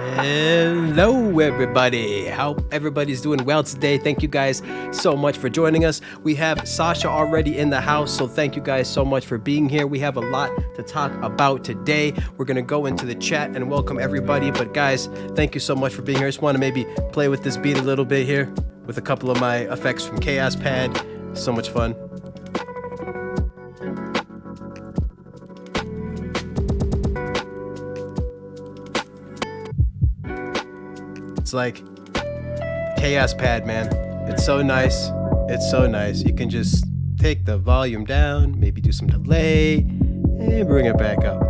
Hello everybody, hope everybody's doing well today. Thank you guys so much for joining us. We have Sasha already in the house, so thank you guys so much for being here. We have a lot to talk about today. We're gonna go into the chat and welcome everybody, but guys, thank you so much for being here. I just want to maybe play with this beat a little bit here with a couple of my effects from Chaos Pad. So much fun. It's like Chaos Pad, man. It's so nice. It's so nice. You can just take the volume down, maybe do some delay, and bring it back up.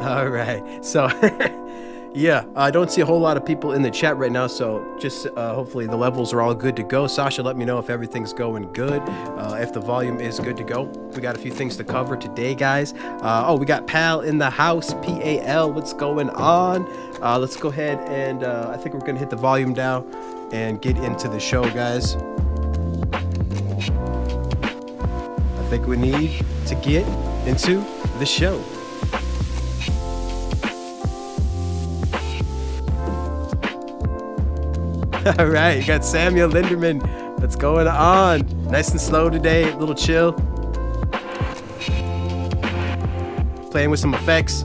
All right. So, yeah, I don't see a whole lot of people in the chat right now, so just hopefully the levels are all good to go. Sasha, let me know if everything's going good, if the volume is good to go. We got a few things to cover today, guys. Oh, we got Pal in the house, P-A-L, what's going on? Let's go ahead and I think we're going to hit the volume down and get into the show, guys. I think we need to get into the show. All right, you got Samuel Linderman. What's going on? Nice and slow today, a little chill. Playing with some effects.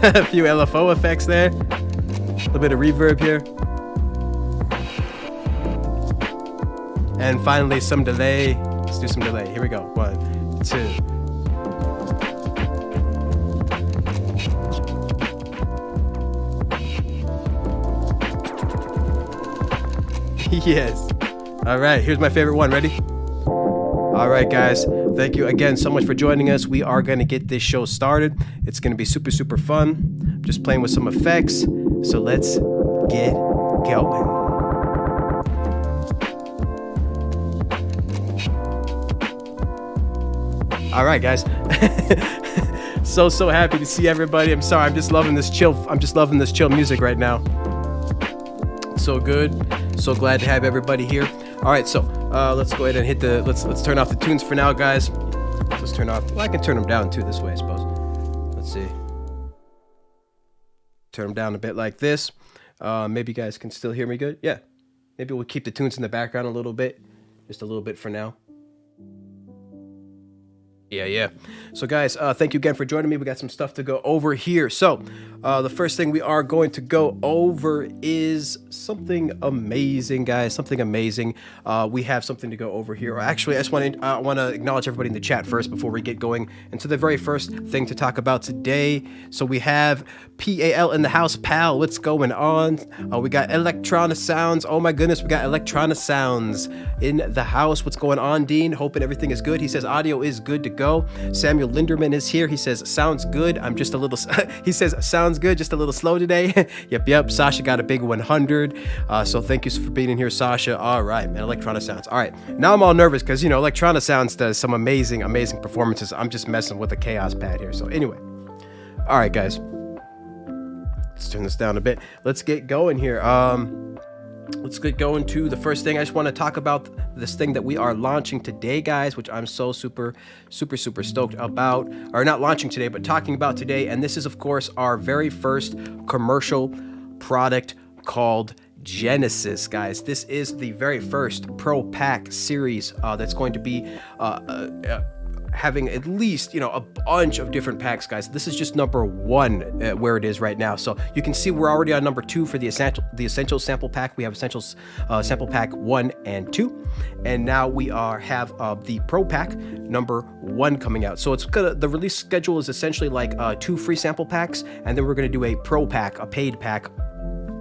A few LFO effects there. A little bit of reverb here. And finally, some delay. Let's do some delay. Here we go. 1, 2. Yes. All right. Here's my favorite one. Ready? All right, guys. Thank you again so much for joining us. We are going to get this show started. It's going to be super, super fun. I'm just playing with some effects. So let's get going. All right, guys. so happy to see everybody. I'm sorry. I'm just loving this chill music right now. So good. So glad to have everybody here. All right, so Let's go ahead and hit the, let's turn off the tunes for now, guys. Let's turn off, well, I can turn them down too this way, I suppose. Let's see. Turn them down a bit like this. Maybe you guys can still hear me good. Yeah. Maybe we'll keep the tunes in the background a little bit. Just a little bit for now. Yeah. So guys, thank you again for joining me. We got some stuff to go over here. So the first thing we are going to go over is something amazing, guys. Something amazing. We have something to go over here. Actually, I just want to acknowledge everybody in the chat first before we get going into the very first thing to talk about today. So we have PAL in the house. Pal, what's going on? We got Electronic Sounds. Oh my goodness, we got Electronic Sounds in the house. What's going on, Dean? Hoping everything is good. He says audio is good to go. Samuel Linderman is here. He says sounds good. I'm just a little he says sounds good, just a little slow today. Yep. Sasha got a big 100. So thank you for being in here, Sasha. All right, man. Electronic Sounds. All right, now I'm all nervous because, you know, Electronic Sounds does some amazing performances. I'm just messing with the chaos pad here. So anyway, all right, guys, let's turn this down a bit. Let's get going here. Let's get going to the first thing. I just want to talk about this thing that we are launching today, guys, which I'm so super stoked about. Or not launching today, but talking about today. And this is, of course, our very first commercial product called Genesis, guys. This is the very first Pro Pack series that's going to be having at least, you know, a bunch of different packs, guys. This is just number one where it is right now. So you can see we're already on number 2 for the essential sample pack. We have essentials sample pack 1 and 2, and now we have the Pro Pack number 1 coming out. So it's gonna, the release schedule is essentially like 2 free sample packs, and then we're gonna do a Pro Pack, a paid pack,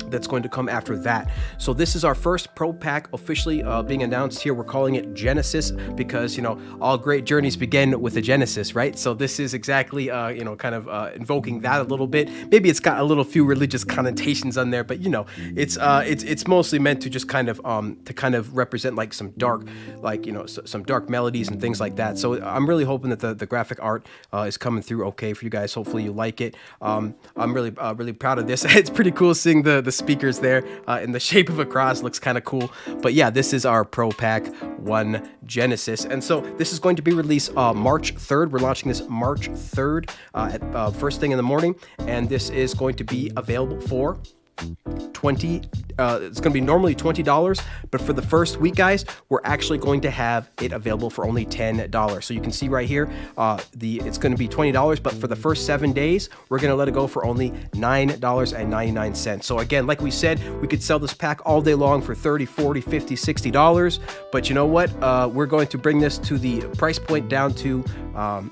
that's going to come after that. So this is our first Pro Pack officially being announced here. We're calling it Genesis because, you know, all great journeys begin with a Genesis, right? So this is exactly, you know, kind of invoking that a little bit. Maybe it's got a little few religious connotations on there, but, you know, it's mostly meant to just kind of represent like some dark, like, you know, some dark melodies and things like that. So I'm really hoping that the graphic art is coming through okay for you guys. Hopefully you like it. I'm really proud of this. It's pretty cool seeing the speakers there in the shape of a cross. Looks kind of cool. But yeah, this is our Pro Pack 1 Genesis, and so this is going to be released March 3rd. We're launching this March 3rd at first thing in the morning, and this is going to be available for it's going to be normally $20, but for the first week, guys, we're actually going to have it available for only $10. So you can see right here, it's going to be $20, but for the first 7 days, we're going to let it go for only $9.99. So again, like we said, we could sell this pack all day long for $30, $40, $50, $60, but you know what? We're going to bring this to the price point down to,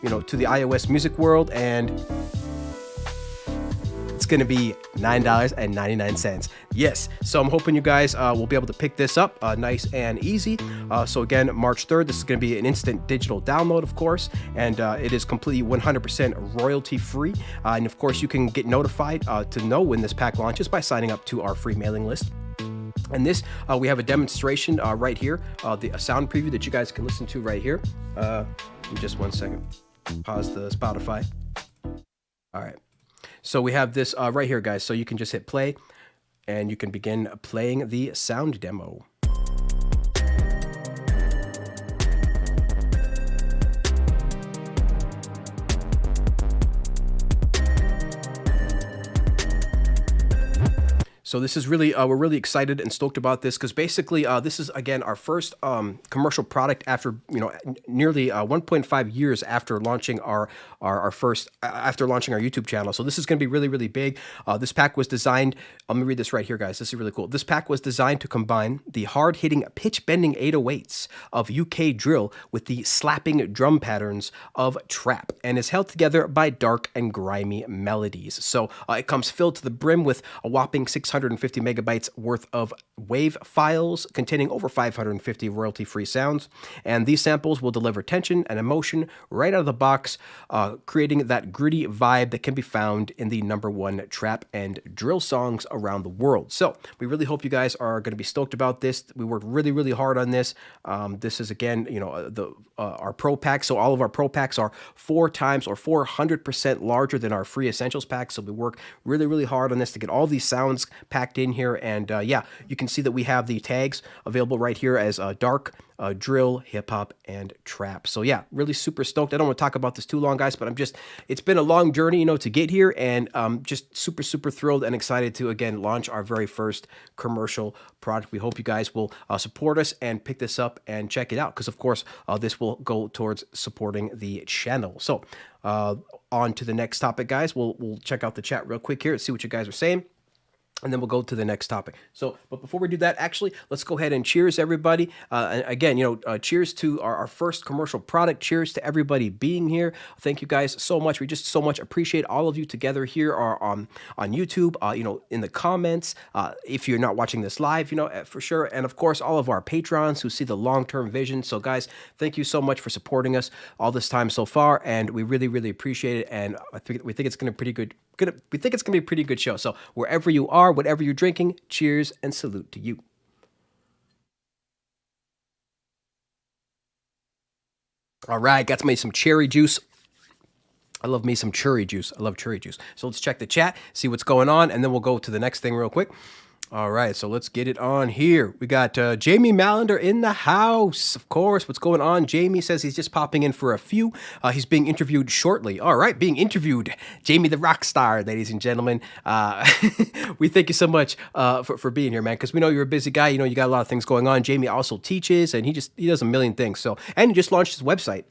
you know, to the iOS music world, and it's going to be $9.99. Yes. So I'm hoping you guys will be able to pick this up nice and easy. So again, March 3rd, this is going to be an instant digital download, of course, and it is completely 100% royalty free. And of course, you can get notified to know when this pack launches by signing up to our free mailing list. And this, we have a demonstration right here, a sound preview that you guys can listen to right here. Just 1 second. Pause the Spotify. All right. So we have this right here, guys. So you can just hit play and you can begin playing the sound demo. So this is really, we're really excited and stoked about this because basically this is, again, our first commercial product after, you know, nearly 1.5 years after launching our YouTube channel. So this is going to be really, really big. This pack was designed, let me read this right here, guys. This is really cool. This pack was designed to combine the hard-hitting, pitch-bending 808s of UK drill with the slapping drum patterns of trap, and is held together by dark and grimy melodies. So it comes filled to the brim with a whopping 650 megabytes worth of wave files containing over 550 royalty-free sounds, and these samples will deliver tension and emotion right out of the box, creating that gritty vibe that can be found in the #1 trap and drill songs around the world. So we really hope you guys are going to be stoked about this. We worked really, really hard on this. This is, again, you know, our Pro Pack. So all of our Pro Packs are 4 times or 400% larger than our free Essentials pack. So we work really, really hard on this to get all these sounds packed in here. And yeah, you can see that we have the tags available right here as dark, drill, hip hop, and trap. So yeah, really super stoked. I don't want to talk about this too long, guys, but it's been a long journey, to get here, and just super, super thrilled and excited to again launch our very first commercial product. We hope you guys will support us and pick this up and check it out, because of course this will go towards supporting the channel. So on to the next topic, guys. We'll check out the chat real quick here, see what you guys are saying, and then we'll go to the next topic. So, but before we do that, actually, let's go ahead and cheers, everybody. And again, cheers to our first commercial product. Cheers to everybody being here. Thank you guys so much. We just so much appreciate all of you together here on YouTube, in the comments. If you're not watching this live, for sure. And of course, all of our patrons who see the long-term vision. So guys, thank you so much for supporting us all this time so far. And we really, really appreciate it. And we think it's going to be a pretty good show. So wherever you are, whatever you're drinking, cheers and salute to you. All right, got me some cherry juice. I love me some cherry juice. I love cherry juice. So let's check the chat, see what's going on, and then we'll go to the next thing real quick. All right, so let's get it on here. We got Jamie Mallender in the house, of course. What's going on? Jamie says he's just popping in for a few. He's being interviewed shortly. All right, being interviewed. Jamie the rock star, ladies and gentlemen. We thank you so much for being here, man, because we know you're a busy guy. You got a lot of things going on. Jamie also teaches, and he does a million things. So, and he just launched his website.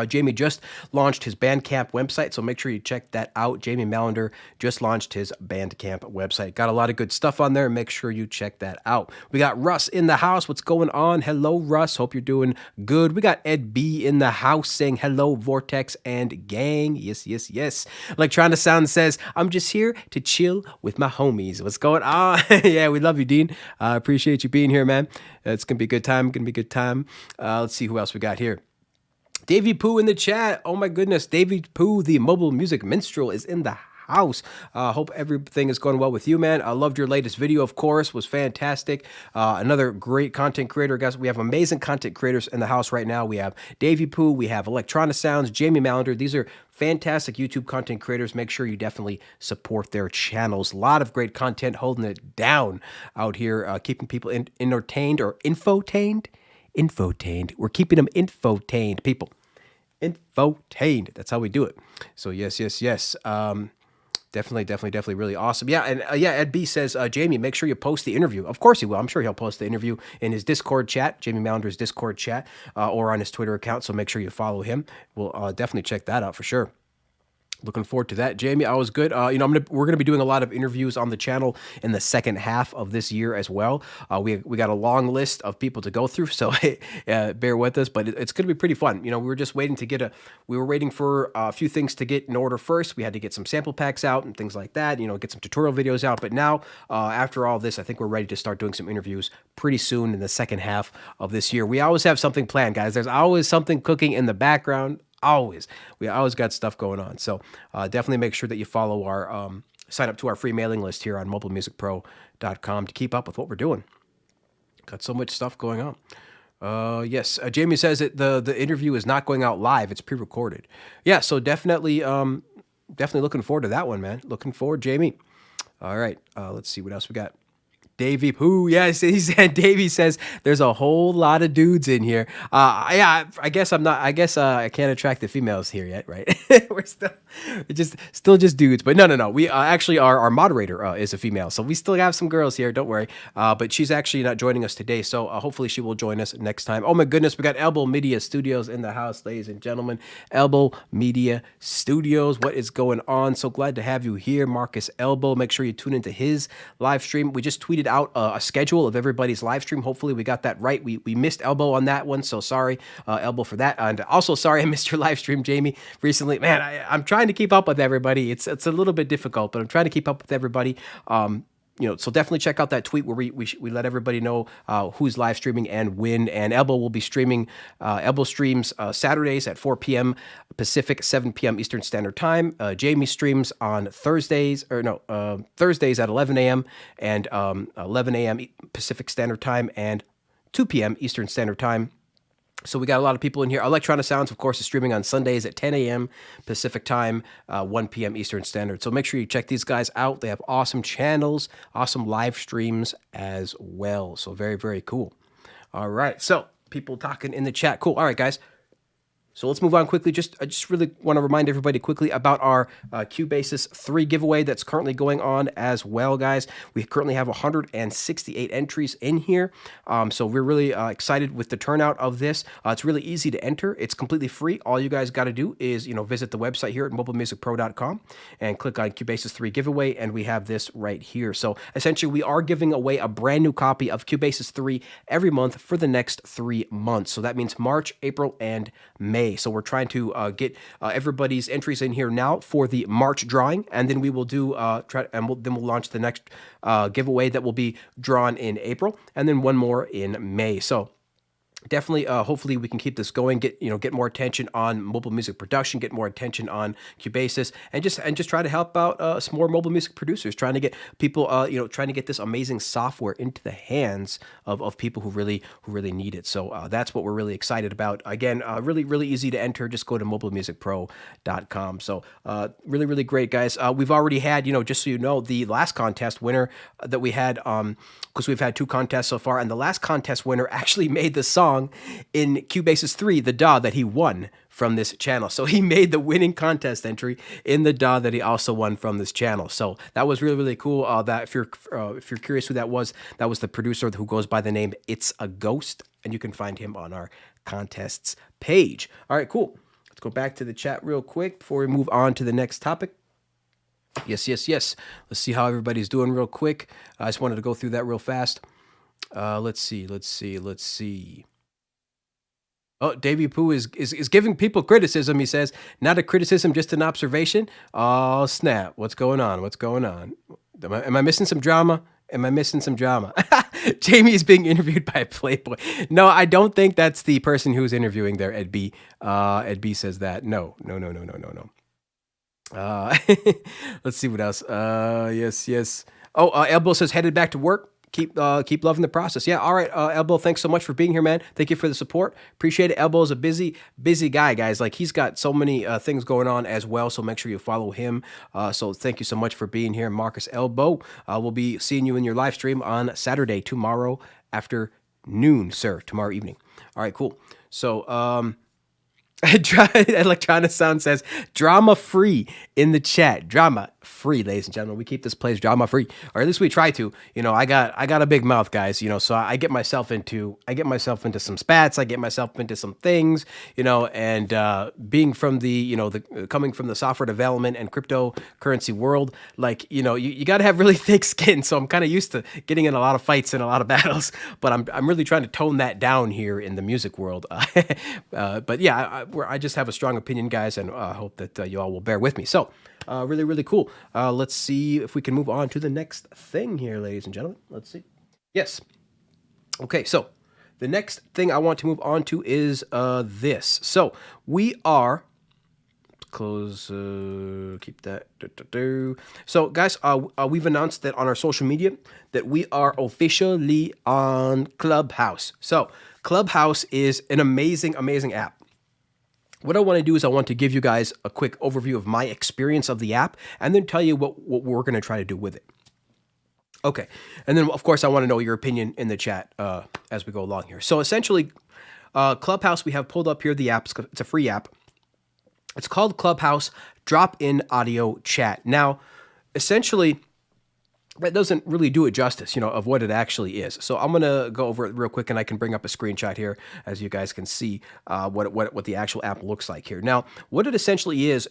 Jamie just launched his Bandcamp website, so make sure you check that out. Jamie Mallender just launched his Bandcamp website. Got a lot of good stuff on there. Make sure you check that out. We got Russ in the house. What's going on? Hello, Russ. Hope you're doing good. We got Ed B in the house saying hello, Vortex and gang. Yes, yes, yes. Electronic Sound says, I'm just here to chill with my homies. What's going on? Yeah, we love you, Dean. Appreciate you being here, man. It's going to be a good time. Let's see who else we got here. Davey Pooh in the chat. Oh my goodness. Davey Pooh, the mobile music minstrel, is in the house. Hope everything is going well with you, man. I loved your latest video, of course. Was fantastic. Another great content creator, guys. We have amazing content creators in the house right now. We have Davey Pooh. We have Electronic Sounds, Jamie Mallender. These are fantastic YouTube content creators. Make sure you definitely support their channels. A lot of great content holding it down out here, keeping people entertained or infotained. We're keeping them infotained, people. Infotained. That's how we do it. So yes. Definitely really awesome. Yeah, and Ed B says, Jamie, make sure you post the interview. Of course he will. I'm sure he'll post the interview in his Discord chat, Jamie Mallender's Discord chat, or on his Twitter account. So make sure you follow him. We'll definitely check that out for sure. Looking forward to that, Jamie. Always good. We're gonna be doing a lot of interviews on the channel in the second half of this year as well. We got a long list of people to go through, so bear with us. But it's gonna be pretty fun. We were just waiting to we were waiting for a few things to get in order first. We had to get some sample packs out and things like that. Get some tutorial videos out. But now, after all this, I think we're ready to start doing some interviews pretty soon in the second half of this year. We always have something planned, guys. There's always something cooking in the background. We always got stuff going on. So definitely make sure that you follow our sign up to our free mailing list here on mobilemusicpro.com to keep up with what we're doing. Got so much stuff going on. Yes, Jamie says that the interview is not going out live. It's pre-recorded. Yeah, so definitely looking forward to that one, man. Looking forward, Jamie. All right, let's see what else we got. Davey Pooh, yes, he said. Davey says there's a whole lot of dudes in here. I guess I'm not. I guess I can't attract the females here yet, right? We're still just dudes. But no. We actually our moderator is a female, so we still have some girls here. Don't worry. But she's actually not joining us today, so hopefully she will join us next time. Oh my goodness, we got Elbow Media Studios in the house, ladies and gentlemen. Elbow Media Studios, what is going on? So glad to have you here, Marcus Elbow. Make sure you tune into his live stream. We just tweeted out a schedule of everybody's live stream. Hopefully we got that right. We missed Elbow on that one, so sorry, Elbow, for that. And also sorry I missed your live stream, Jamie, recently. Man, I'm trying to keep up with everybody. It's a little bit difficult, but I'm trying to keep up with everybody. So definitely check out that tweet where we let everybody know who's live streaming and when. And Elbow will be streaming. Elbow streams Saturdays at 4 p.m. Pacific, 7 p.m. Eastern Standard Time. Jamie streams on Thursdays at 11 a.m. and 11 a.m. Pacific Standard Time and 2 p.m. Eastern Standard Time. So we got a lot of people in here. Electronic Sounds, of course, is streaming on Sundays at 10 a.m. Pacific time, 1 p.m. Eastern Standard. So make sure you check these guys out. They have awesome channels, awesome live streams as well. So very, very cool. All right. So people talking in the chat. Cool. All right, guys. So let's move on quickly. I just really want to remind everybody quickly about our Cubasis 3 giveaway that's currently going on as well, guys. We currently have 168 entries in here. So we're really excited with the turnout of this. It's really easy to enter. It's completely free. All you guys got to do is, visit the website here at mobilemusicpro.com and click on Cubasis 3 giveaway, and we have this right here. So essentially, we are giving away a brand new copy of Cubasis 3 every month for the next 3 months. So that means March, April, and May. So we're trying to get everybody's entries in here now for the March drawing, and then we will do we'll launch the next giveaway that will be drawn in April, and then one more in May. So definitely, hopefully we can keep this going, get more attention on mobile music production, get more attention on Cubasis, and just try to help out some more mobile music producers, trying to get people, trying to get this amazing software into the hands of people who really need it. So that's what we're really excited about. Again, really easy to enter. Just go to mobilemusicpro.com. So really great, guys. We've already had, just so you know, the last contest winner that we had, because we've had 2 contests so far, and the last contest winner actually made the song in Cubasis 3, the DAW that he won from this channel. So he made the winning contest entry in the DAW that he also won from this channel. So that was really cool. That if you're curious who that was the producer who goes by the name It's a Ghost, and you can find him on our contests page. All right, cool. Let's go back to the chat real quick before we move on to the next topic. Yes. Let's see how everybody's doing real quick. I just wanted to go through that real fast. Let's see. Oh, Davey Pooh is giving people criticism, he says. Not a criticism, just an observation. Oh, snap. What's going on? Am I missing some drama? Jamie is being interviewed by Playboy. No, I don't think that's the person who's interviewing there, Ed B. Ed B says that. No. Let's see what else. Yes. Oh, Elbow says headed back to work. Keep loving the process. Yeah. All right. Elbow, thanks so much for being here, man. Thank you for the support. Appreciate it. Elbow is a busy guy, guys. Like, he's got so many things going on as well. So make sure you follow him. So thank you so much for being here, Marcus Elbow. We'll be seeing you in your live stream on Saturday, tomorrow afternoon, sir. Tomorrow evening. All right, cool. So, Electronic Sound says drama free in the chat. Drama free, ladies and gentlemen. We keep this place drama free, or at least we try to. I got a big mouth, guys. So I get myself into some spats. I get myself into some things. And being from coming from the software development and cryptocurrency world, like you got to have really thick skin. So I'm kind of used to getting in a lot of fights and a lot of battles. But I'm really trying to tone that down here in the music world. But yeah. I just have a strong opinion, guys, and I hope that you all will bear with me. So, really cool. Let's see if we can move on to the next thing here, ladies and gentlemen. Let's see. Yes. Okay, so the next thing I want to move on to is this. So we are... Close, keep that. So, guys, we've announced that on our social media that we are officially on Clubhouse. So, Clubhouse is an amazing app. What I want to do is I want to give you guys a quick overview of my experience of the app, and then tell you what we're going to try to do with it. Okay. And then, of course, I want to know your opinion in the chat as we go along here. So essentially, Clubhouse, we have pulled up here the app. It's a free app. It's called Clubhouse Drop-In Audio Chat. Now, essentially, that doesn't really do it justice, of what it actually is. So I'm going to go over it real quick, and I can bring up a screenshot here as you guys can see what the actual app looks like here. Now, what it essentially is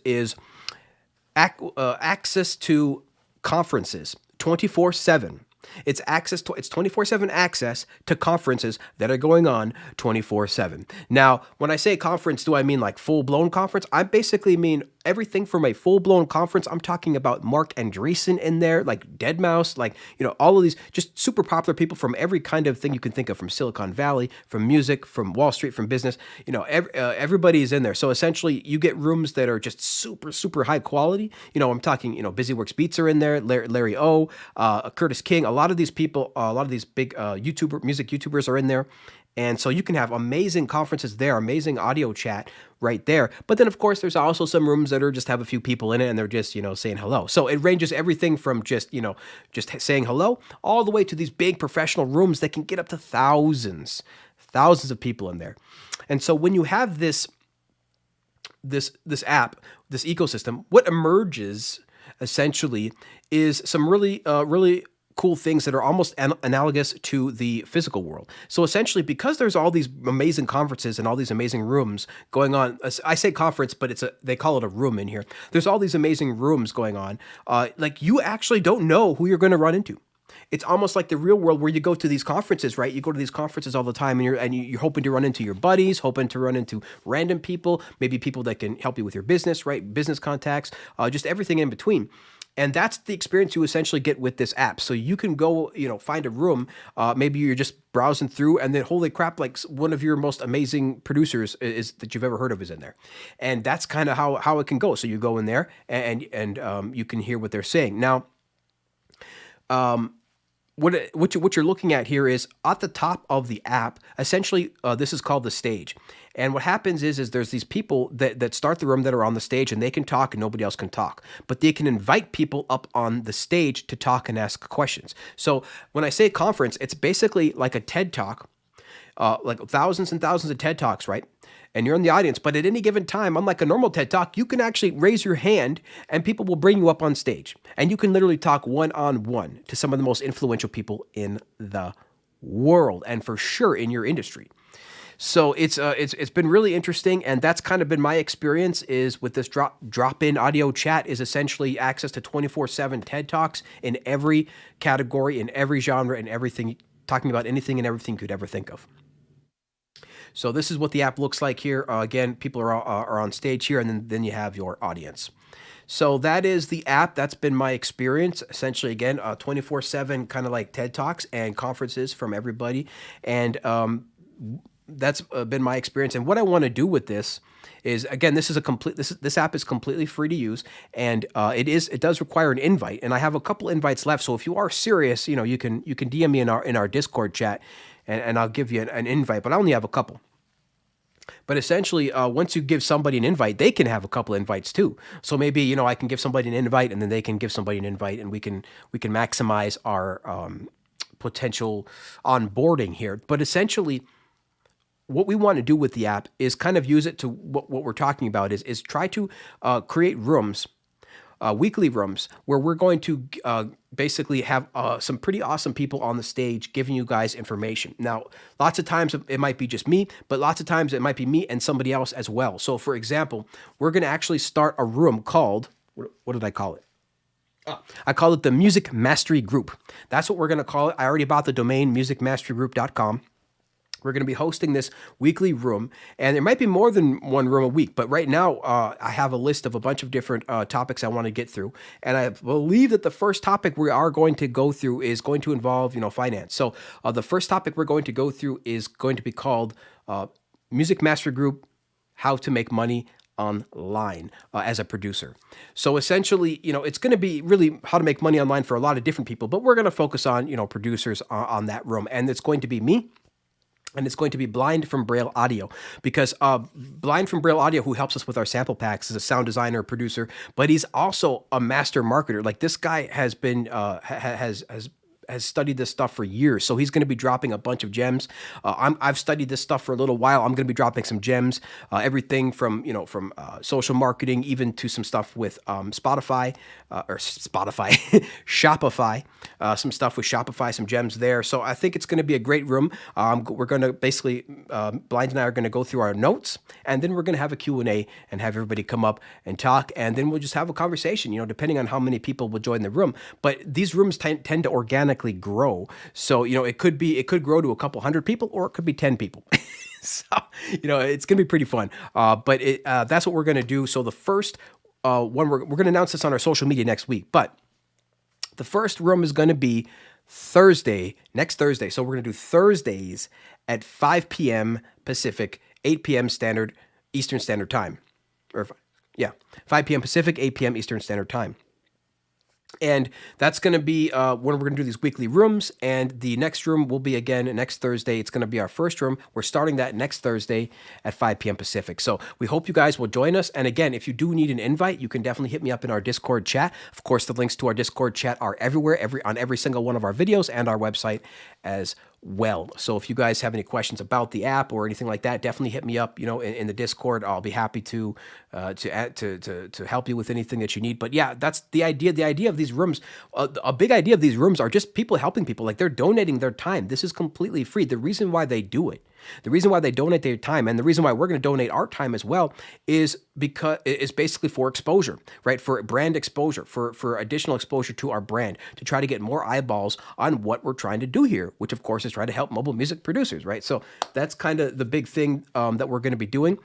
access to conferences 24/7. It's 24/7 access to conferences that are going on 24/7. Now, when I say conference, do I mean like full-blown conference? I basically mean everything from a full-blown conference. I'm talking about Mark Andreessen in there, like Deadmau5, like, all of these just super popular people from every kind of thing you can think of, from Silicon Valley, from music, from Wall Street, from business. Everybody is in there. So essentially, you get rooms that are just super high quality. I'm talking, BusyWorks Beats are in there, Larry O, Curtis King, a lot of these people, a lot of these big music YouTubers are in there. And so you can have amazing conferences there, amazing audio chat right there. But then, of course, there's also some rooms that are just have a few people in it and they're just, saying hello. So it ranges everything from just, just saying hello all the way to these big professional rooms that can get up to thousands of people in there. And so when you have this app, this ecosystem, what emerges essentially is some really cool things that are almost analogous to the physical world. So essentially, because there's all these amazing conferences and all these amazing rooms going on, I say conference, but they call it a room in here. There's all these amazing rooms going on. Like you actually don't know who you're going to run into. It's almost like the real world where you go to these conferences, right? You go to these conferences all the time and you're hoping to run into your buddies, hoping to run into random people, maybe people that can help you with your business, right? Business contacts, just everything in between. And that's the experience you essentially get with this app. So you can go, find a room. Maybe you're just browsing through, and then holy crap, like one of your most amazing producers is that you've ever heard of is in there, and that's kind of how it can go. So you go in there, and you can hear what they're saying. Now, what you're looking at here is at the top of the app. Essentially, this is called the stage. And what happens is there's these people that start the room that are on the stage, and they can talk and nobody else can talk. But they can invite people up on the stage to talk and ask questions. So when I say conference, it's basically like a TED Talk, like thousands and thousands of TED Talks, right? And you're in the audience, but at any given time, unlike a normal TED Talk, you can actually raise your hand and people will bring you up on stage. And you can literally talk one-on-one to some of the most influential people in the world, and for sure in your industry. So it's been really interesting, and that's kind of been my experience is with this drop-in audio chat is essentially access to 24/7 TED Talks in every category, in every genre, and everything, talking about anything and everything you could ever think of. So this is what the app looks like here. Again, people are on stage here, and then you have your audience. So that is the app. That's been my experience. Essentially, again, 24/7 kind of like TED Talks and conferences from everybody. And that's been my experience. And what I want to do with this is, again, this app is completely free to use, and it does require an invite. And I have a couple invites left. So if you are serious, you can DM me in our Discord chat, and I'll give you an invite. But I only have a couple. But essentially, once you give somebody an invite, they can have a couple invites too. So maybe I can give somebody an invite, and then they can give somebody an invite, and we can maximize our potential onboarding here. But essentially, what we want to do with the app is kind of use it to what we're talking about is try to create rooms, weekly rooms, where we're going to basically have some pretty awesome people on the stage giving you guys information. Now, lots of times it might be just me, but lots of times it might be me and somebody else as well. So for example, we're going to actually start a room called, what did I call it? I call it the Music Mastery Group. That's what we're going to call it. I already bought the domain musicmasterygroup.com. We're going to be hosting this weekly room, and there might be more than one room a week, but right now I have a list of a bunch of different topics I want to get through, and I believe that the first topic we are going to go through is going to involve, finance. So the first topic we're going to go through is going to be called Music Master Group, How to Make Money Online as a producer. So essentially, it's going to be really how to make money online for a lot of different people, but we're going to focus on, producers on that room, and it's going to be me. And it's going to be Blind from Braille Audio, because Blind from Braille Audio, who helps us with our sample packs, is a sound designer, producer, but he's also a master marketer. Like, this guy has been has studied this stuff for years, so he's going to be dropping a bunch of gems. I've studied this stuff for a little while. I'm going to be dropping some gems, everything from social marketing, even to some stuff with Shopify, some stuff with Shopify, some gems there. So I think it's going to be a great room. We're going to basically, Blind and I are going to go through our notes, and then we're going to have a Q&A and have everybody come up and talk, and then we'll just have a conversation, depending on how many people will join the room. But these rooms tend to organically grow. So, it could grow to a couple hundred people, or it could be 10 people. So, it's going to be pretty fun. But that's what we're going to do. So the first one, we're going to announce this on our social media next week, but the first room is going to be next Thursday. So we're going to do Thursdays at 5 p.m. Pacific, 8 p.m. Eastern Standard Time. 5 p.m. Pacific, 8 p.m. Eastern Standard Time. And that's going to be when we're going to do these weekly rooms. And the next room will be again next Thursday. It's going to be our first room. We're starting that next Thursday at 5 p.m. Pacific. So we hope you guys will join us. And again, if you do need an invite, you can definitely hit me up in our Discord chat. Of course, the links to our Discord chat are everywhere, on every single one of our videos and our website as well. So if you guys have any questions about the app or anything like that, definitely hit me up, in the Discord. I'll be happy to help you with anything that you need. But yeah, that's the idea. The idea of these rooms, a big idea of these rooms are just people helping people. Like, they're donating their time. This is completely free. The reason why they do it, the reason why they donate their time, and the reason why we're going to donate our time as well, is basically for exposure, right? For brand exposure, for additional exposure to our brand, to try to get more eyeballs on what we're trying to do here, which of course is try to help mobile music producers, right? So that's kind of the big thing that we're going to be doing.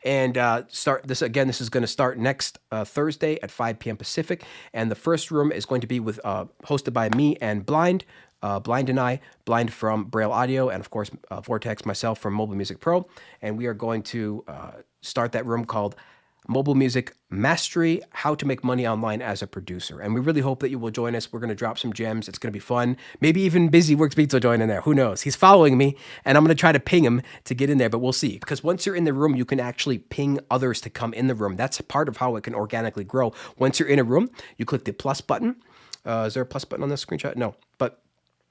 And this is going to start next Thursday at 5 p.m. Pacific. And the first room is going to be with hosted by me and Blind and I, Blind from Braille Audio, and of course Vortex, myself from Mobile Music Pro. And we are going to start that room called Mobile Music Mastery, How to Make Money Online as a Producer. And we really hope that you will join us. We're going to drop some gems. It's going to be fun. Maybe even Busy Works Beats will join in there. Who knows? He's following me, and I'm going to try to ping him to get in there, but we'll see. Because once you're in the room, you can actually ping others to come in the room. That's part of how it can organically grow. Once you're in a room, you click the plus button. Is there a plus button on this screenshot? No. But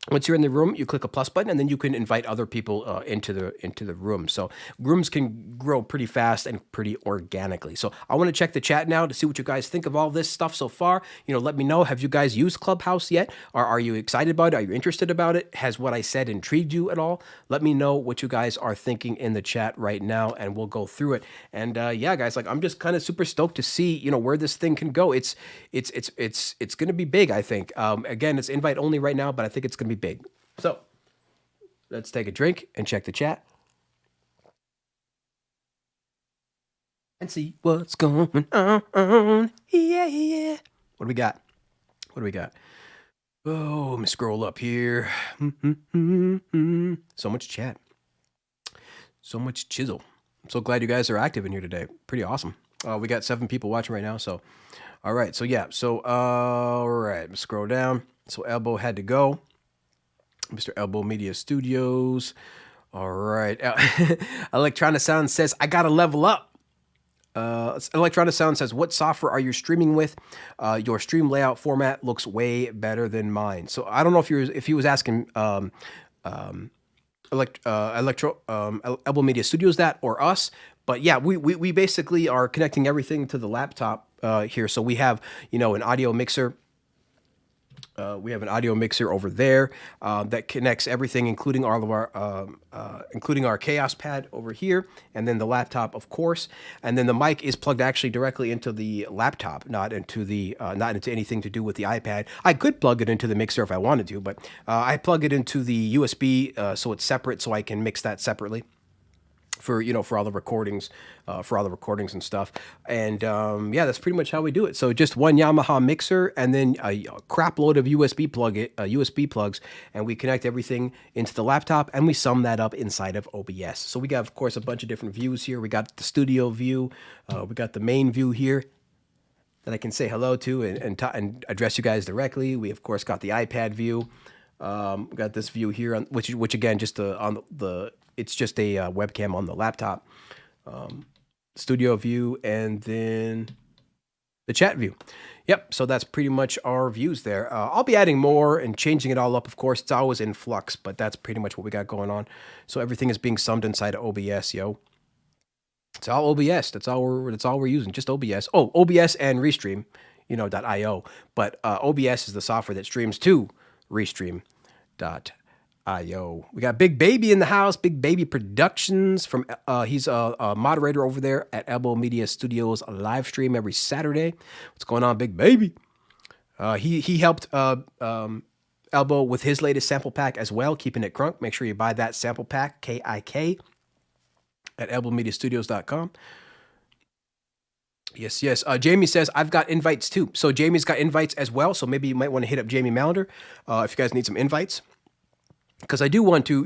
once you're in the room, you click a plus button, and then you can invite other people into the room. So rooms can grow pretty fast and pretty organically. So I want to check the chat now to see what you guys think of all this stuff so far. Let me know. Have you guys used Clubhouse yet? Or are you excited about it? Are you interested about it? Has what I said intrigued you at all? Let me know what you guys are thinking in the chat right now, and we'll go through it. And yeah, guys, like, I'm just kind of super stoked to see where this thing can go. It's going to be big, I think. Again, it's invite only right now, but I think it's going to be big. So let's take a drink and check the chat and see what's going on. Yeah. What do we got? Oh, let me scroll up here. So much chat. So much chisel. I'm so glad you guys are active in here today. Pretty awesome. We got 7 people watching right now. So, all right. So yeah. So, all right. Let's scroll down. So Elbow had to go. Mr. Elbow Media Studios. All right. Electronic Sound says, I got to level up. Electronic Sound says, what software are you streaming with? Your stream layout format looks way better than mine. So I don't know if he was asking Elbow Media Studios that, or us. But yeah, we basically are connecting everything to the laptop here. So we have, an audio mixer. We have an audio mixer over there that connects everything, including all of our Chaos Pad over here, and then the laptop, of course. And then the mic is plugged actually directly into the laptop, not into anything to do with the iPad. I could plug it into the mixer if I wanted to, but I plug it into the USB so it's separate, so I can mix that separately for all the recordings and stuff. And yeah, that's pretty much how we do it. So just one Yamaha mixer, and then a crap load of USB plugs, and we connect everything into the laptop, and we sum that up inside of OBS. So we got, of course, a bunch of different views here. We got the studio view, we got the main view here that I can say hello to and address you guys directly. We of course got the iPad view. We got this view here, which again, it's just a webcam on the laptop. Studio view, and then the chat view. Yep, so that's pretty much our views there. I'll be adding more and changing it all up, of course. It's always in flux, but that's pretty much what we got going on. So everything is being summed inside of OBS, yo. It's all OBS. That's all we're using, just OBS. Oh, OBS and Restream, .io. But OBS is the software that streams to Restream.io. We got Big Baby in the house. Big Baby Productions he's a moderator over there at Elbow Media Studios live stream every Saturday. What's going on, Big Baby? He helped Elbow with his latest sample pack as well, Keeping It Crunk. Make sure you buy that sample pack, KIK, at elbowmediastudios.com. Yes. Jamie says, I've got invites too. So Jamie's got invites as well. So maybe you might want to hit up Jamie Mallender if you guys need some invites. Because I do want to,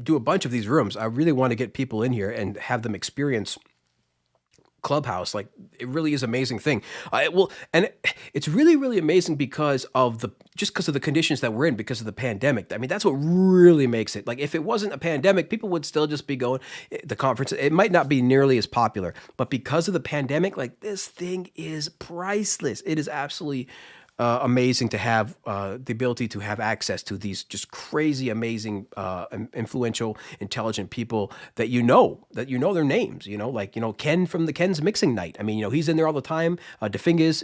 do a bunch of these rooms. I really want to get people in here and have them experience Clubhouse. Like, it really is an amazing thing. And it's really, really amazing because of the conditions that we're in, because of the pandemic. I mean, that's what really makes it. Like, if it wasn't a pandemic, people would still just be going the conference. It might not be nearly as popular, but because of the pandemic, like, this thing is priceless. It is absolutely amazing to have the ability to have access to these just crazy, amazing, influential, intelligent people that their names, like, Ken from the Ken's Mixing Night. I mean, he's in there all the time. Defingas,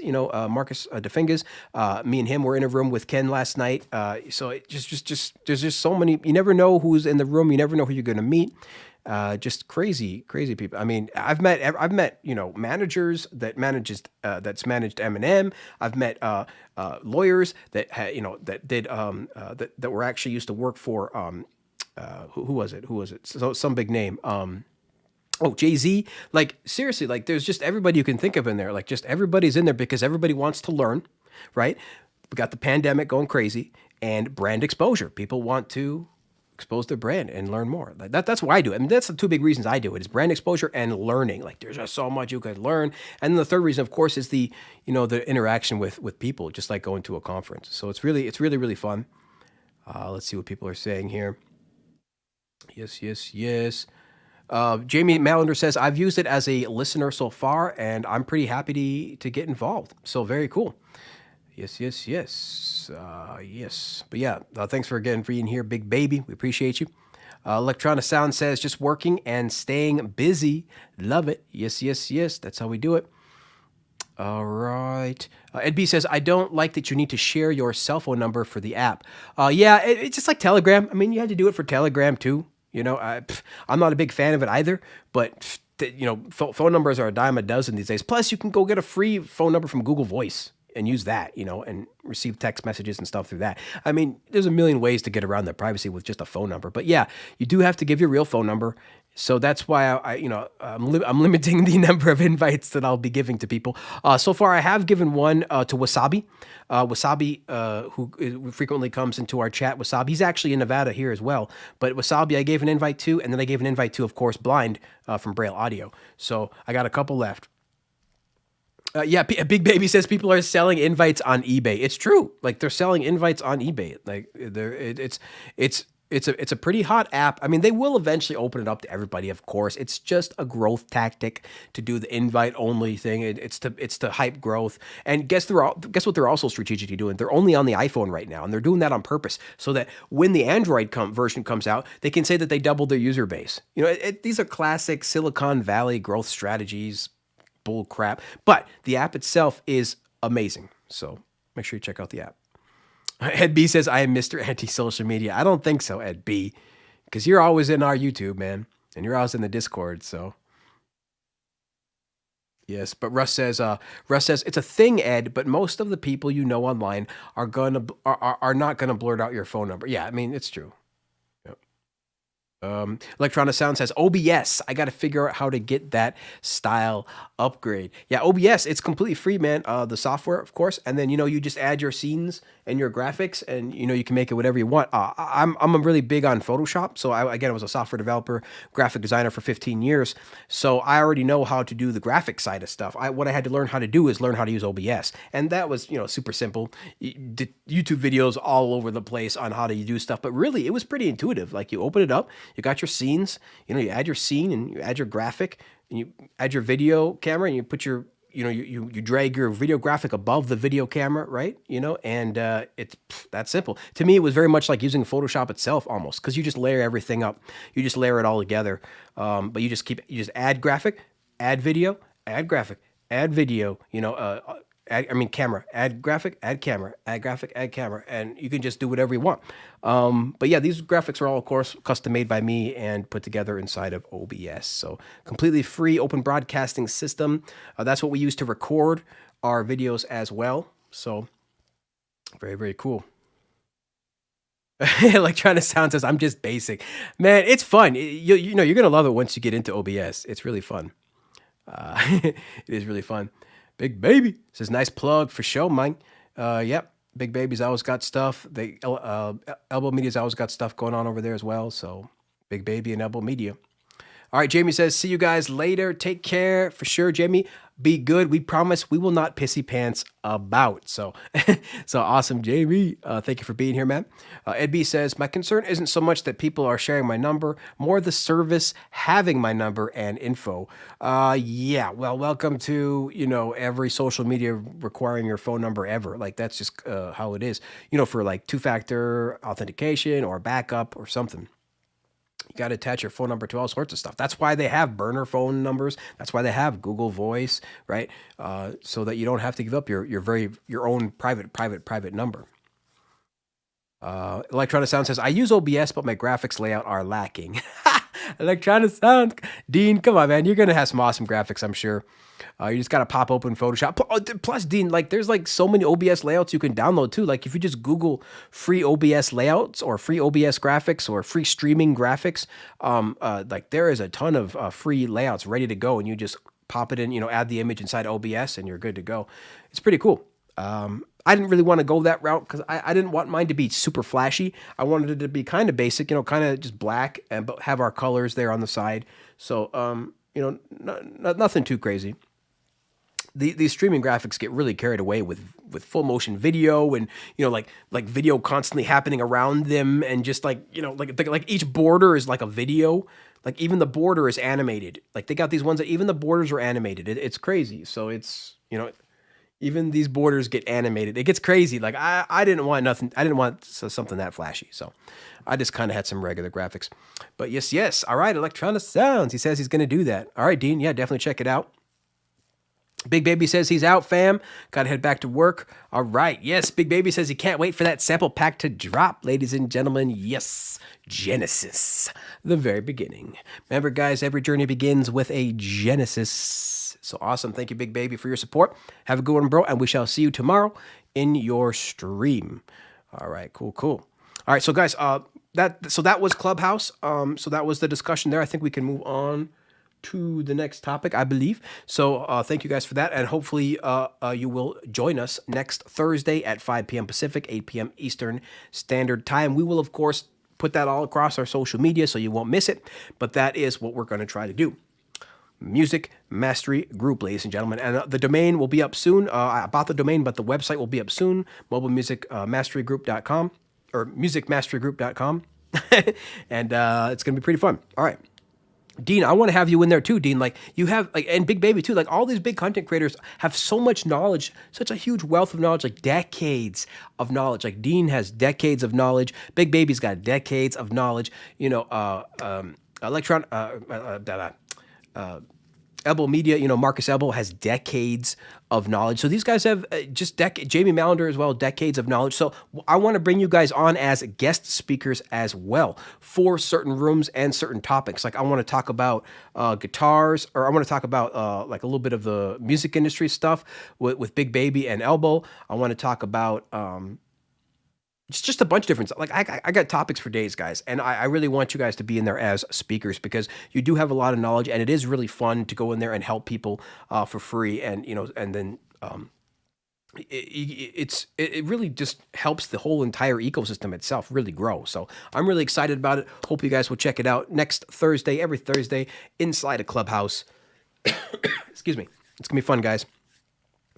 Marcus Defingas, me and him were in a room with Ken last night. So it just there's just so many. You never know who's in the room. You never know who you're going to meet. Just crazy people. I mean, I've met managers that's managed Eminem. I've met lawyers that that were actually used to work for who was it? So some big name. Jay-Z. Like, seriously, like, there's just everybody you can think of in there. Like, just everybody's in there because everybody wants to learn, right? We got the pandemic going crazy, and brand exposure. People want to expose their brand and learn more. Like, that's why I do it. I mean, that's the two big reasons I do it, is brand exposure and learning. Like, there's just so much you could learn. And then the third reason, of course, is the interaction with people, just like going to a conference. So it's really, really fun. Let's see what people are saying here. Yes. Jamie Mallender says, I've used it as a listener so far, and I'm pretty happy to get involved. So very cool. Yes. Yes. But yeah, thanks for being here, Big Baby. We appreciate you. Electronic Sound says, just working and staying busy. Love it. Yes. That's how we do it. All right. Ed B says, I don't like that you need to share your cell phone number for the app. It's just like Telegram. I mean, you had to do it for Telegram too. I'm not a big fan of it either, but phone numbers are a dime a dozen these days. Plus, you can go get a free phone number from Google Voice and use that, and receive text messages and stuff through that. I mean, there's a million ways to get around that privacy with just a phone number. But yeah, you do have to give your real phone number. So that's why I'm limiting the number of invites that I'll be giving to people. So far, I have given one to Wasabi. Wasabi, who frequently comes into our chat. Wasabi, he's actually in Nevada here as well. But Wasabi, I gave an invite to, and then I gave an invite to, of course, Blind from Braille Audio. So I got a couple left. Big Baby says people are selling invites on eBay. It's true. Like, they're selling invites on eBay. Like, it's a pretty hot app. I mean, they will eventually open it up to everybody, of course. It's just a growth tactic to do the invite only thing. It's to hype growth. And guess what they're also strategically doing? They're only on the iPhone right now, and they're doing that on purpose so that when the Android version comes out, they can say that they doubled their user base. These are classic Silicon Valley growth strategies. Bull crap. But the app itself is amazing. So make sure you check out the app. Ed B says, I am Mr. Anti-Social Media. I don't think so, Ed B, because you're always in our YouTube, man, and you're always in the Discord. So yes, but Russ says it's a thing, Ed. But most of the people online are not gonna blurt out your phone number. Yeah, I mean, it's true. Electronic Sound says, OBS, I got to figure out how to get that style upgrade. Yeah, OBS, it's completely free, man. The software, of course, and then you just add your scenes and your graphics, and you can make it whatever you want. I'm really big on Photoshop, so I was a software developer, graphic designer for 15 years, so I already know how to do the graphic side of stuff. What I had to learn how to do is learn how to use OBS, and that was super simple. YouTube videos all over the place on how to do stuff, but really it was pretty intuitive. Like, you open it up, you got your scenes, you add your scene and you add your graphic and you add your video camera and you put your, you drag your video graphic above the video camera, right? And it's that simple. To me, it was very much like using Photoshop itself almost, because you just layer everything up. You just layer it all together. But you just add graphic, add video, add graphic, add video, camera, add graphic, add camera, add graphic, add camera, and you can just do whatever you want. But yeah, these graphics are all, of course, custom made by me and put together inside of OBS. So completely free open broadcasting system. That's what we use to record our videos as well. So very, very cool. Electronic Sound says, I'm just basic. Man, it's fun. You're going to love it once you get into OBS. It's really fun. It is really fun. Big Baby says, nice plug for show, man. Yep. Big Baby's always got stuff. Elbow Media's always got stuff going on over there as well. So Big Baby and Elbow Media. All right, Jamie says, see you guys later. Take care. For sure, Jamie. Be good. We promise we will not pissy pants about. So, so awesome, Jamie. Thank you for being here, man. Ed B says, my concern isn't so much that people are sharing my number, more the service having my number and info. Yeah, well, welcome to, every social media requiring your phone number ever. Like, that's just how it is, for like two-factor authentication or backup or something. You got to attach your phone number to all sorts of stuff. That's why they have burner phone numbers. That's why they have Google Voice, right? So that you don't have to give up your own private number. Electronic Sound says, I use OBS, but my graphics layout are lacking. Electronic Sound. Dean, come on, man. You're going to have some awesome graphics, I'm sure. You just got to pop open Photoshop. Plus, Dean, like there's like so many OBS layouts you can download too. Like if you just Google free OBS layouts or free OBS graphics or free streaming graphics, like there is a ton of free layouts ready to go, and you just pop it in, add the image inside OBS and you're good to go. It's pretty cool. I didn't really want to go that route because I didn't want mine to be super flashy. I wanted it to be kind of basic, kind of just black but have our colors there on the side. So, nothing too crazy. These streaming graphics get really carried away with full motion video and, like video constantly happening around them. And just like each border is like a video. Like even the border is animated. Like they got these ones that even the borders are animated. It's crazy. So it's, even these borders get animated. It gets crazy. Like I didn't want nothing. I didn't want something that flashy. So I just kind of had some regular graphics. But yes. All right, Electronic Sounds. He says he's going to do that. All right, Dean. Yeah, definitely check it out. Big Baby says he's out, fam. Got to head back to work. All right. Yes, Big Baby says he can't wait for that sample pack to drop, ladies and gentlemen. Yes, Genesis, the very beginning. Remember, guys, every journey begins with a Genesis. So awesome. Thank you, Big Baby, for your support. Have a good one, bro. And we shall see you tomorrow in your stream. All right. Cool. All right. So, guys, that was Clubhouse. So that was the discussion there. I think we can move on to the next topic, I believe. So thank you guys for that. And hopefully you will join us next Thursday at 5 p.m. Pacific, 8 p.m. Eastern Standard Time. We will, of course, put that all across our social media so you won't miss it. But that is what we're going to try to do. Music Mastery Group, ladies and gentlemen. And the domain will be up soon. I bought the domain, but the website will be up soon. mobilemusicmasterygroup.com or musicmasterygroup.com. And it's going to be pretty fun. All right. Dean, I want to have you in there too, Dean. Like you have, and Big Baby too. Like all these big content creators have so much knowledge, such a huge wealth of knowledge, like decades of knowledge. Like Dean has decades of knowledge. Big Baby's got decades of knowledge. Ebel Media, Marcus Ebel has decades of knowledge. So these guys have Jamie Mallender as well, decades of knowledge. So I want to bring you guys on as guest speakers as well for certain rooms and certain topics. Like I want to talk about guitars, or I want to talk about like a little bit of the music industry stuff with Big Baby and Elbow. I want to talk about it's just a bunch of different stuff. Like I got topics for days, guys, and I really want you guys to be in there as speakers because you do have a lot of knowledge, and it is really fun to go in there and help people for free, and and then it really just helps the whole entire ecosystem itself really grow. So I'm really excited about it. Hope you guys will check it out next Thursday, every Thursday inside a Clubhouse. Excuse me. It's gonna be fun, guys.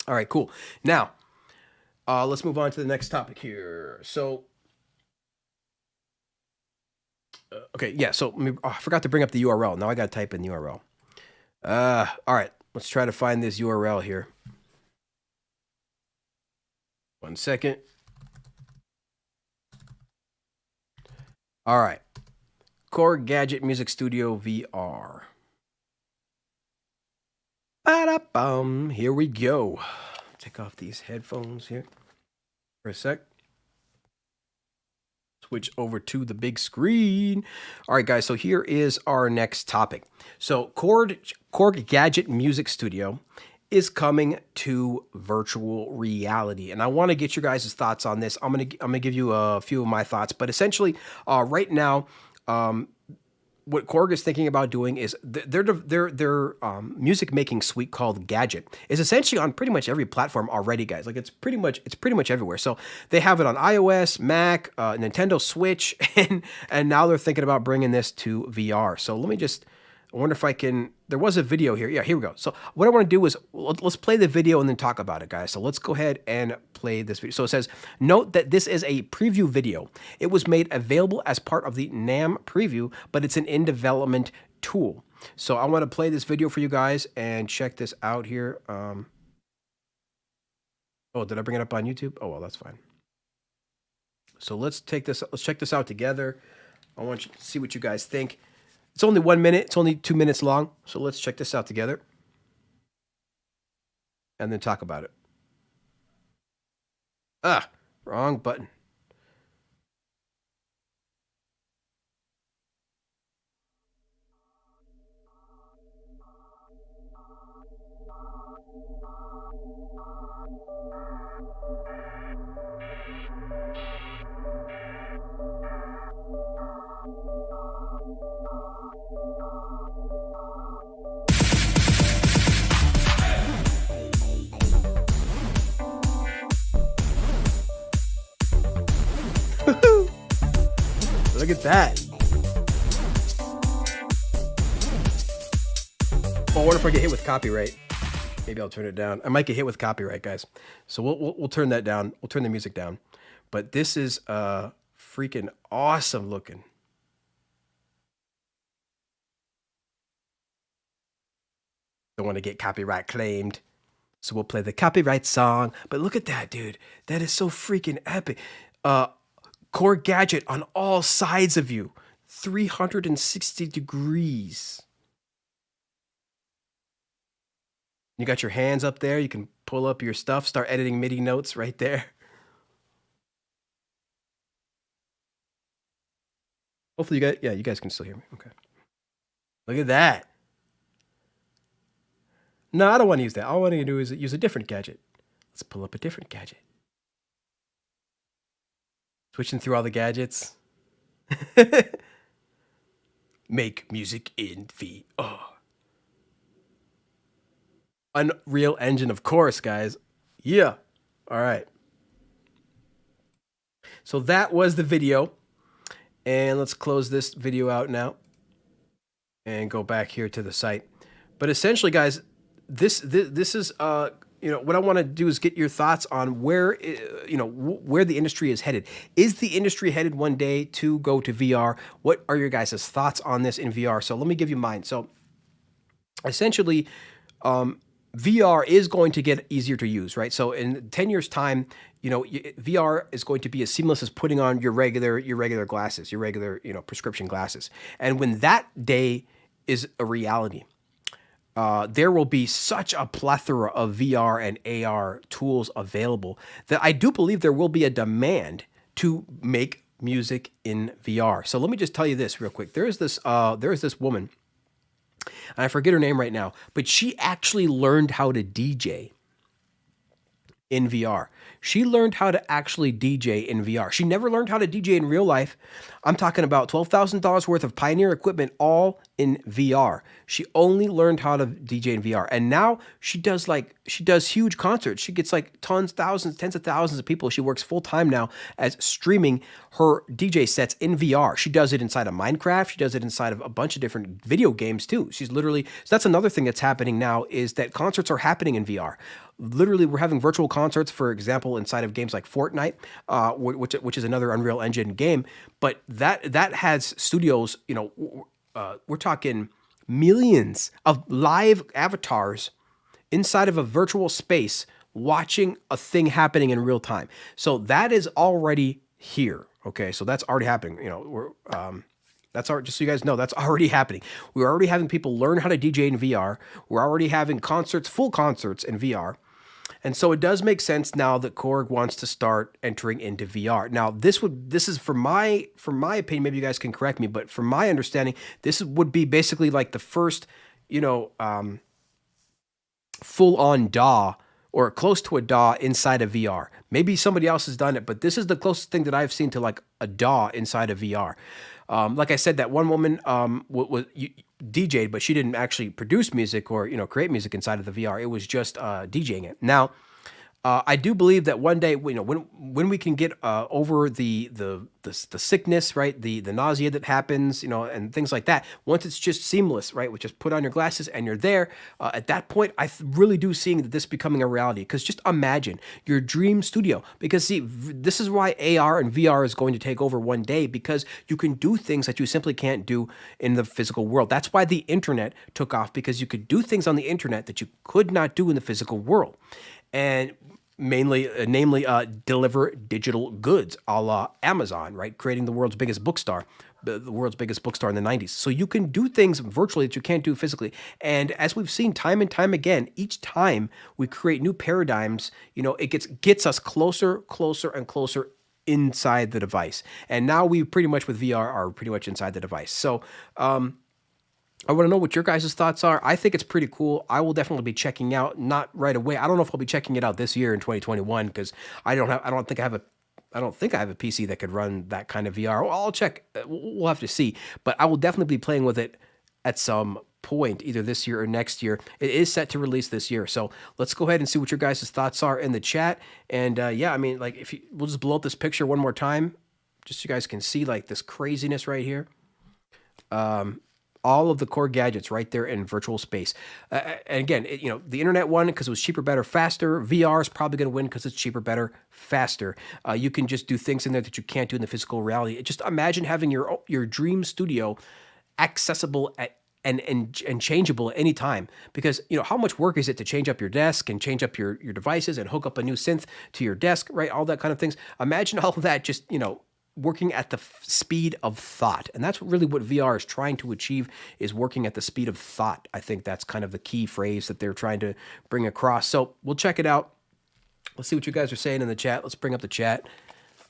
All right, cool. Now. Let's move on to the next topic here. So, okay, yeah. So I forgot to bring up the URL. Now I got to type in the URL. All right, let's try to find this URL here. 1 second. All right, Core Gadget Music Studio VR. Ba-da-bum. Here we go. Take off these headphones here for a sec. Switch over to the big screen. All right, guys, so here is our next topic. So Korg Gadget Music Studio is coming to virtual reality. And I want to get your guys' thoughts on this. I'm gonna give you a few of my thoughts, but essentially right now, what Korg is thinking about doing is their music making suite called Gadget is essentially on pretty much every platform already, guys. Like it's pretty much everywhere. So they have it on iOS, Mac, Nintendo Switch, and now they're thinking about bringing this to VR. So let me just I wonder if I can. There was a video here. Yeah, here we go. So what I want to do is let's play the video and then talk about it, guys. So let's go ahead and play this video. So it says, note that this is a preview video. It was made available as part of the NAM preview, but it's an in-development tool. So I want to play this video for you guys and check this out here. Oh, did I bring it up on YouTube? Oh, well, that's fine. So let's check this out together. I want you to see what you guys think. It's only 1 minute. It's only 2 minutes long. So let's check this out together and then talk about it. Ah, wrong button. Look at that. Oh, what if I get hit with copyright? Maybe I'll turn it down. I might get hit with copyright, guys. So we'll turn that down. We'll turn the music down. But this is freaking awesome looking. Don't want to get copyright claimed. So we'll play the copyright song. But look at that, dude. That is so freaking epic. Core gadget on all sides of you. 360 degrees. You got your hands up there. You can pull up your stuff, start editing MIDI notes right there. Hopefully you guys can still hear me. Okay. Look at that. No, I don't want to use that. All I want to do is use a different gadget. Let's pull up a different gadget. Switching through all the gadgets. Make music in VR. Unreal Engine, of course, guys. Yeah. All right. So that was the video. And let's close this video out now and go back here to the site. But essentially, guys, this is what I want to do is get your thoughts on where where the industry is headed. Is the industry headed one day to go to VR? What are your guys' thoughts on this in VR? So let me give you mine. So essentially, VR is going to get easier to use, right? So in 10 years' time, VR is going to be as seamless as putting on your regular glasses, your regular prescription glasses. And when that day is a reality, there will be such a plethora of VR and AR tools available that I do believe there will be a demand to make music in VR. So let me just tell you this real quick. There is this woman, and I forget her name right now, but she actually learned how to DJ in VR. She learned how to actually DJ in VR. She never learned how to DJ in real life. I'm talking about $12,000 worth of Pioneer equipment all in VR. She only learned how to DJ in VR. And now she does huge concerts. She gets like tens of thousands of people. She works full time now as streaming her DJ sets in VR. She does it inside of Minecraft. She does it inside of a bunch of different video games too. So that's another thing that's happening now, is that concerts are happening in VR. Literally, we're having virtual concerts, for example, inside of games like Fortnite, which is another Unreal Engine game. But that has studios, we're talking millions of live avatars inside of a virtual space watching a thing happening in real time. So that is already here. Okay, so that's already happening. Just so you guys know, that's already happening. We're already having people learn how to DJ in VR. We're already having full concerts in VR. And so it does make sense now that Korg wants to start entering into VR. Now, this is for my opinion, maybe you guys can correct me, but from my understanding, this would be basically like the first, full-on DAW or close to a DAW inside of VR. Maybe somebody else has done it, but this is the closest thing that I've seen to like a DAW inside of VR. Like I said, that one woman was DJ'd, but she didn't actually produce music or create music inside of the VR. It was just DJing it. Now, I do believe that one day, when we can get over the sickness, right, the nausea that happens, and things like that. Once it's just seamless, right, which just put on your glasses and you're there. At that point, really do seeing that this becoming a reality. Because just imagine your dream studio. Because see, this is why AR and VR is going to take over one day, because you can do things that you simply can't do in the physical world. That's why the internet took off, because you could do things on the internet that you could not do in the physical world. And namely, deliver digital goods, a la Amazon, right? Creating the world's biggest bookstore, the world's biggest bookstore in the 90s. So you can do things virtually that you can't do physically. And as we've seen time and time again, each time we create new paradigms, it gets us closer, and closer inside the device. And now we pretty much with VR are pretty much inside the device. So, I want to know what your guys' thoughts are. I think it's pretty cool. I will definitely be checking out, not right away. I don't know if I'll be checking it out this year in 2021, because I don't think I have a PC that could run that kind of VR. Well, I'll check. We'll have to see. But I will definitely be playing with it at some point, either this year or next year. It is set to release this year. So let's go ahead and see what your guys' thoughts are in the chat. And yeah, I mean, like, we'll just blow up this picture one more time, just so you guys can see like this craziness right here. All of the core gadgets right there in virtual space. And again, the internet won because it was cheaper, better, faster. VR is probably going to win because it's cheaper, better, faster. You can just do things in there that you can't do in the physical reality. Just imagine having your dream studio accessible and changeable at any time. Because how much work is it to change up your desk and change up your devices and hook up a new synth to your desk, right? All that kind of things. Imagine all of that just working at the speed of thought. And that's really what VR is trying to achieve, is working at the speed of thought. I think that's kind of the key phrase that they're trying to bring across. So we'll check it out. Let's see what you guys are saying in the chat. Let's bring up the chat.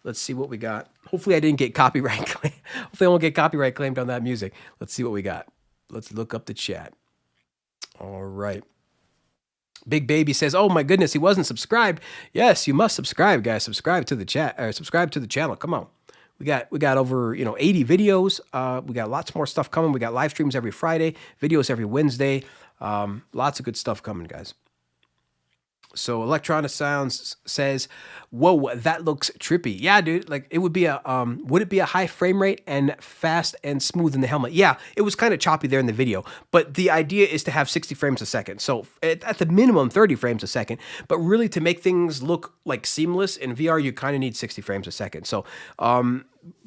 Let's see what we got. Hopefully I didn't get copyright claimed. Hopefully I won't get copyright claimed on that music. Let's see what we got. Let's look up the chat. All right. Big Baby says, "Oh my goodness, he wasn't subscribed." Yes, you must subscribe, guys. Subscribe to the chat, or subscribe to the channel. Come on. We got over 80 videos. We got lots more stuff coming. We got live streams every Friday, videos every Wednesday. Lots of good stuff coming, guys. So Electronic Sounds says, "Whoa, that looks trippy." Yeah, dude. Like, it would be would it be a high frame rate and fast and smooth in the helmet? Yeah, it was kind of choppy there in the video, but the idea is to have 60 frames a second. So at the minimum 30 frames a second, but really to make things look like seamless in VR, you kind of need 60 frames a second. So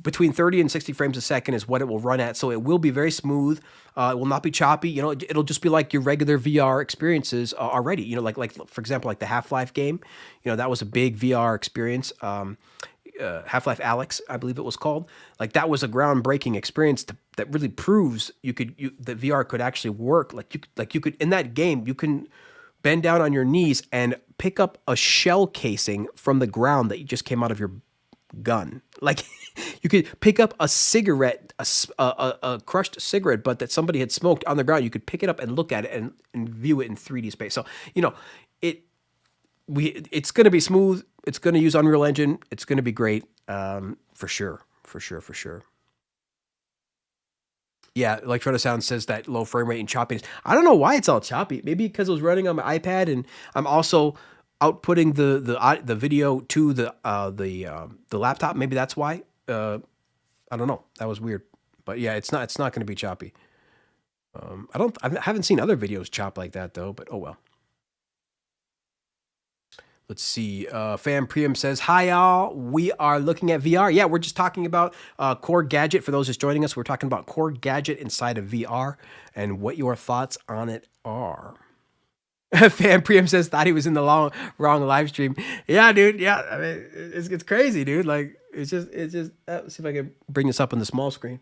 between 30 and 60 frames a second is what it will run at. So it will be very smooth. It will not be choppy. It'll just be like your regular VR experiences already. Like for example, like the Half-Life game. That was a big VR experience. Half-Life Alyx, I believe it was called. Like, that was a groundbreaking experience that really proves that VR could actually work. Like you could in that game, you can bend down on your knees and pick up a shell casing from the ground that you just came out of your gun. Like, you could pick up a cigarette, a crushed cigarette butt that somebody had smoked on the ground. You could pick it up and look at it and view it in 3D space. So it's going to be smooth. It's going to use Unreal Engine. It's going to be great, for sure. Yeah, Electronic Sound says that low frame rate and choppiness. I don't know why it's all choppy. Maybe because it was running on my iPad, and I'm also outputting the video to the laptop. Maybe that's why. I don't know. That was weird. But yeah, it's not going to be choppy. I haven't seen other videos chop like that though. But oh well. Let's see. Fam Priam says, "Hi y'all. We are looking at VR." Yeah, we're just talking about Core Gadget. For those just joining us, we're talking about Core Gadget inside of VR and what your thoughts on it are. Fam Priam says, "Thought he was in the wrong live stream." Yeah, dude. Yeah, I mean, it's crazy, dude. Like, it's just. Let's see if I can bring this up on the small screen.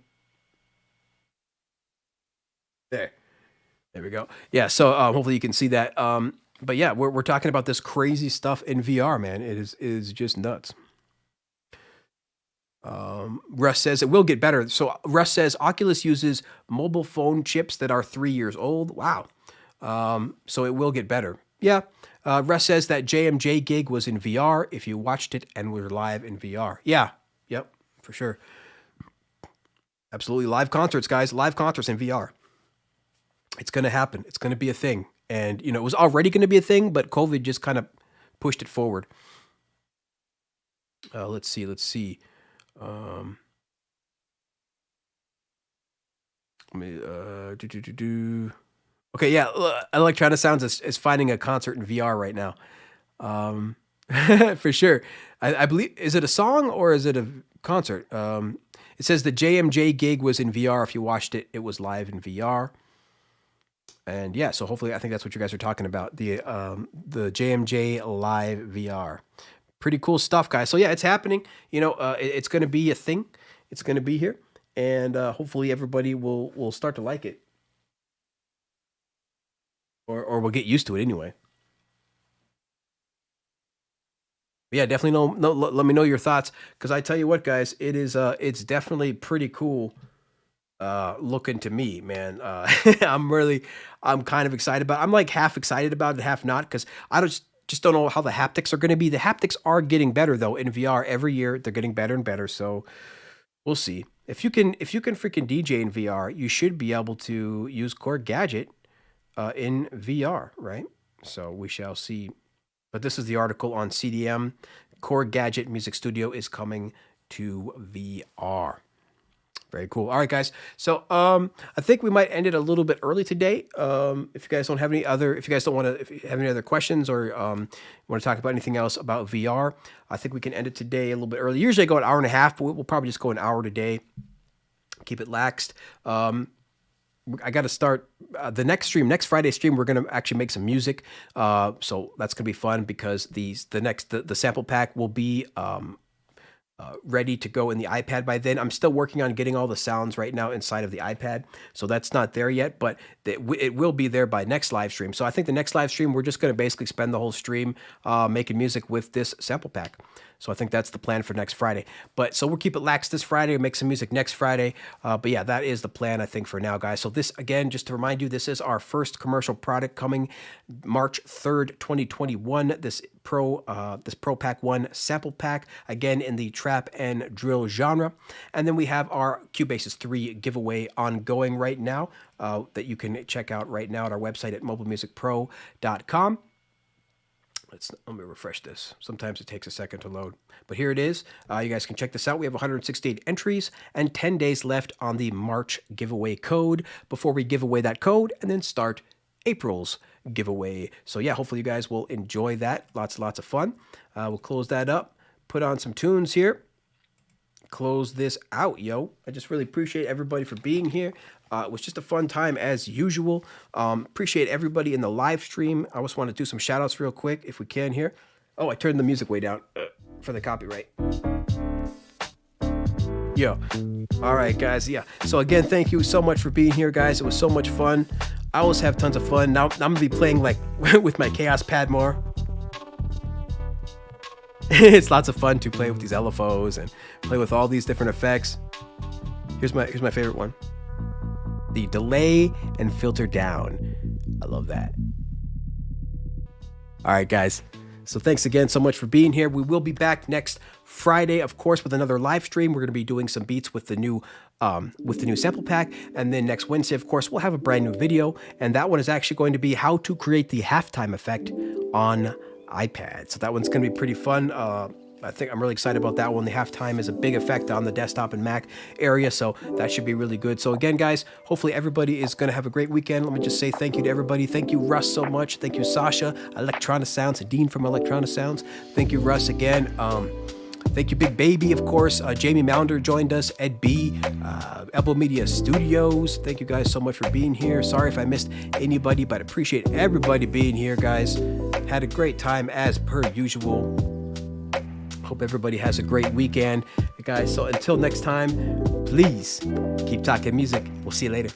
There we go. Yeah. So hopefully you can see that. But yeah, we're talking about this crazy stuff in VR, man. It is just nuts. Russ says it will get better. So Russ says Oculus uses mobile phone chips that are 3 years old. Wow. So it will get better. Yeah. Russ says that JMJ gig was in VR if you watched it and were live in VR. Yeah. Yep. For sure. Absolutely. Live concerts, guys. Live concerts in VR. It's going to happen. It's going to be a thing. And, it was already going to be a thing, but COVID just kind of pushed it forward. Let's see. Let me Okay, yeah, Electronic Sounds is finding a concert in VR right now. For sure. I believe, is it a song or is it a concert? It says the JMJ gig was in VR. If you watched it, it was live in VR. And yeah, so hopefully, I think that's what you guys are talking about, the JMJ live VR. Pretty cool stuff, guys. So yeah, it's happening. You know, it's going to be a thing. It's going to be here, and hopefully everybody will start to like it, or we'll get used to it anyway. But yeah, definitely let me know your thoughts, because I tell you what, guys, it's definitely pretty cool looking to me, man. I'm kind of excited about it. I'm like half excited about it, half not, because I just don't know how the haptics are going to be. The haptics are getting better though in VR every year. They're getting better and better. So we'll see. If you can freaking DJ in VR, you should be able to use Core Gadget in VR, right? So we shall see. But this is the article on CDM. Core Gadget Music Studio is coming to VR. Very cool. All right, guys. So I think we might end it a little bit early today. If you guys don't have any other, if you guys don't want to, if you have any other questions or want to talk about anything else about VR, I think we can end it today a little bit early. Usually I go an hour and a half, but we'll probably just go an hour today. Keep it laxed. I got to start the next Friday stream. We're going to actually make some music. So that's going to be fun, because the sample pack will be ready to go in the iPad by then. I'm still working on getting all the sounds right now inside of the iPad, so that's not there yet, but it will be there by next live stream. So I think the next live stream, we're just going to basically spend the whole stream making music with this sample pack. So I think that's the plan for next Friday. But so we'll keep it lax this Friday, make some music next Friday. But yeah, that is the plan, I think, for now, guys. So this, again, just to remind you, this is our first commercial product coming March 3rd, 2021. This Pro Pack 1 sample pack, again, in the trap and drill genre. And then we have our Cubases 3 giveaway ongoing right now that you can check out right now at our website at mobilemusicpro.com. Let me refresh this. Sometimes it takes a second to load, but here it is. You guys can check this out. We have 168 entries and 10 days left on the March giveaway code before we give away that code and then start April's giveaway. So yeah, hopefully you guys will enjoy that. Lots of fun. We'll close that up, put on some tunes here, close this out, yo. I just really appreciate everybody for being here. It was just a fun time as usual. Appreciate everybody in the live stream. I just want to do some shout outs real quick if we can here. Oh, I turned the music way down for the copyright. Yo. All right, guys. Yeah. So again, thank you so much for being here, guys. It was so much fun. I always have tons of fun. Now I'm going to be playing like with my Chaos Pad more. It's lots of fun to play with these LFOs and play with all these different effects. Here's my favorite one. The delay and filter down. I love that. All right, guys. So thanks again so much for being here. We will be back next Friday, of course, with another live stream. We're going to be doing some beats with the new sample pack. And then next Wednesday, of course, we'll have a brand new video. And that one is actually going to be how to create the halftime effect on iPad. So that one's going to be pretty fun. I think I'm really excited about that one. The halftime is a big effect on the desktop and Mac area, so that should be really good. So again, guys, hopefully everybody is going to have a great weekend. Let me just say thank you to everybody. Thank you, Russ, so much. Thank you, Sasha, Electronic Sounds, Dean from Electronic Sounds. Thank you, Russ, again. Thank you, Big Baby, of course. Jamie Maunder joined us. Ed B, Elbow Media Studios. Thank you guys so much for being here. Sorry if I missed anybody, but appreciate everybody being here, guys. Had a great time as per usual. Hope everybody has a great weekend, guys. So until next time, please keep talking music. We'll see you later.